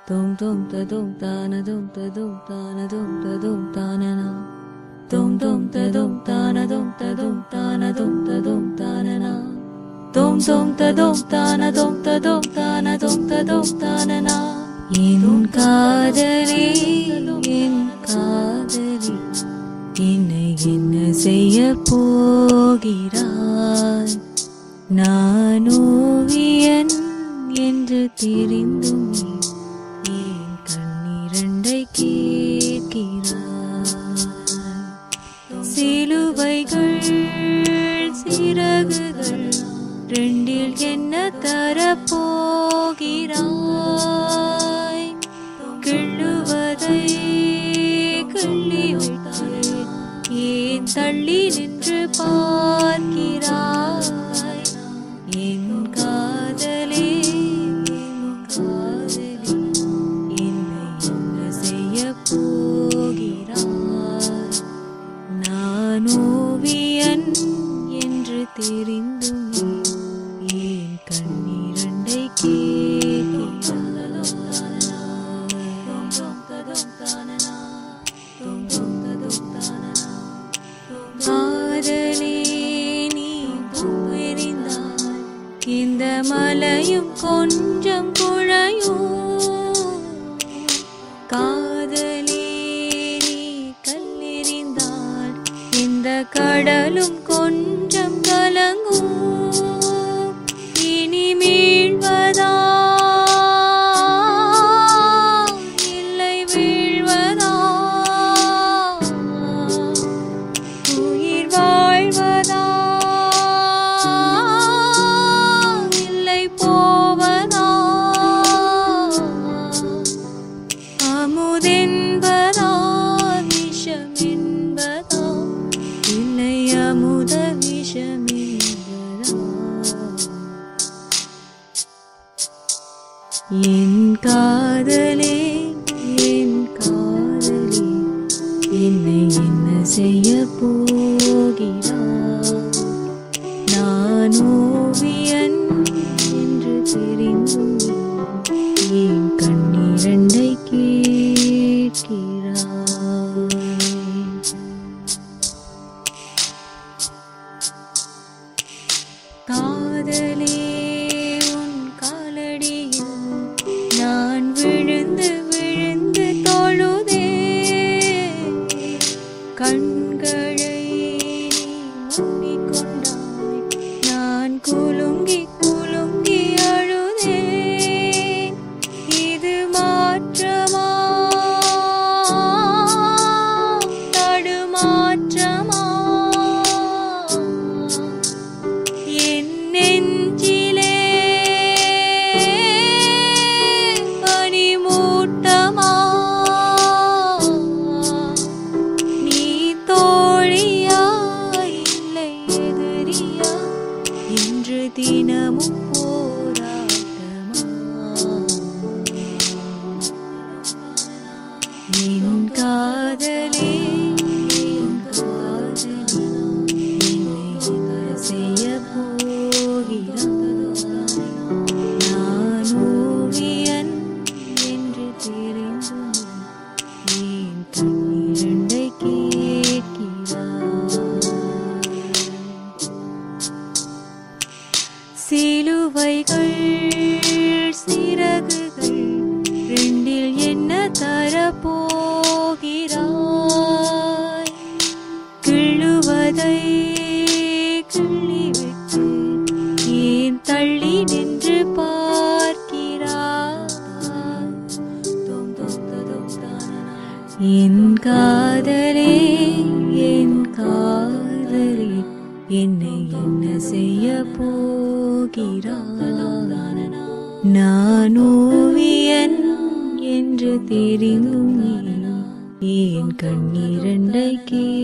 Dum dum da dum dana dum da dum dana dum da dum dana na. Dum dum da dum dana dum da dum dana dum da dum dana na. Dum dum da dum dana dum da dum dana dum da dum dana na. என் காதலி என் காதலி என்னை என்ன செய்ய போகிறாய்? நான் ஓவியன் என்று தெரிந்தும் ஏன் கண்ணிரண்டை கேட்கிறாய்? சிலுவைகள் சிறகுகள் ரெண்டில் என்ன தரப்போகிறாய்? கிள்ளுவதை கிள்ளி வைத்தாய், ஏன் தள்ளி நின்று பார்க்கிறாய்? என் காதலே என் காதலி என்னை என்ன செய்ய போகிறாய்? நான் ஓவியன் என்று தெரிந்தும் ஏன் கண்ணிரண்டை கேட்கிறாய்? காதலே நீ பூவெறிந்தால் இந்த மலையும் கொஞ்சம் குழையும். காதலே நீ கல்லெறிந்தால் இந்த கடலும் கொஞ்சம் கலங்கும். இனி மீழ்வதா இல்லை வீழ்வதா? உயிர் வாழ்வதா இல்லை போவதா? அமுதென்பதா விஷம் என்பதா? இல்லை அமுத விஷம் என்பதா? என் காதலே என் காதலி என்னை என்ன செய்ய போகிறாய்? நான் ஓவியன் என்று தெரிந்தும் என் கண்ணிரண்டை கேட்கிறாய்? காதலே உன் காலடியில் நான் விழுந்து விழுந்து தொழுதே. கண்களை மூடிக்கொண்டாய், நான் குலுங்கி குலுங்கி அழுதேன். இது மாற்றமா தடுமாற்றமா? என் நெஞ்சிலே பனிமூட்டமா? நீ தோழியா இல்லை எதிரியா என்று தினமும் போராட்டமா? என் காதலே என் காதலி என்னை என்ன செய்ய போகிறாய்? நான் ஓவியன் என்று தெரிந்தும் ஏன் கண்ணிரண்டை கேட்கிறாய்? சிலுவைகள் சிறகுகள் ரெண்டில் என்ன தரப்போகிறாய்? கிள்ளுவதை கிள்ளிவிட்டு ஏன் தள்ளி நின்று பார்க்கிறாய்? என் காதலே என் காதலி என்னை என்ன செய்ய போகிறாய்? நான் ஓவியன் என்று தெரிந்தும் ஏன் கண்ணிரண்டை கேட்கிறாய்?